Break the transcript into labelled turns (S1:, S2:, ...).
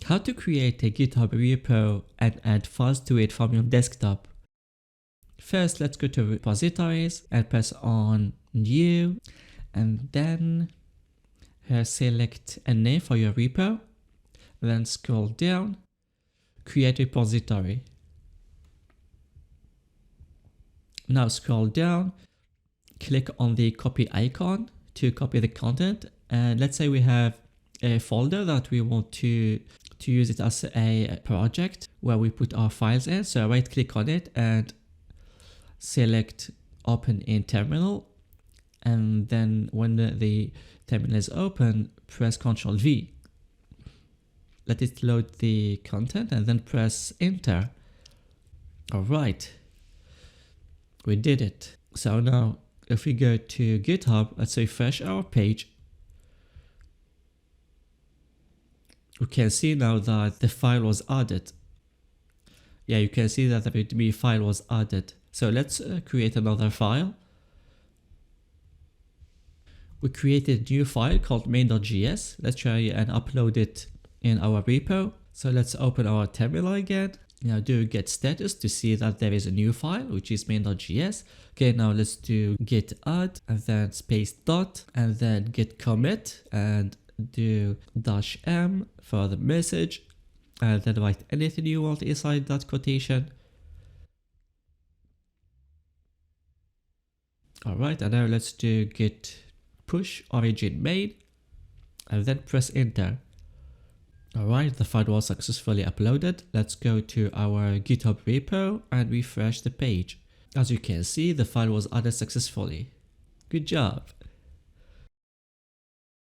S1: How to create a GitHub repo and add files to it from your desktop. First, let's go to repositories and press on new, and then here select a name for your repo. Then scroll down, create repository. Now scroll down, click on the copy icon to copy the content, and let's say we have a folder that we want to use it as a project where we put our files in. So right click on it and select open in terminal, and then when the terminal is open, press Ctrl V. Let it load the content and then press enter. Alright, we did it. So now if we go to GitHub, let's refresh our page, we can see now that the file was added. Yeah, you can see that the readme file was added. So let's create another file. We created a new file called main.js. Let's try and upload it in our repo. So let's open our terminal again. Now do git status to see that there is a new file, which is main.js. Okay, now let's do git add and then space dot and then git commit and do -m for the message and then write anything you want inside that quotation. Alright, and now let's do git push origin main and then press enter. Alright, the file was successfully uploaded. Let's go to our GitHub repo and refresh the page. As you can see, the file was added successfully. Good job!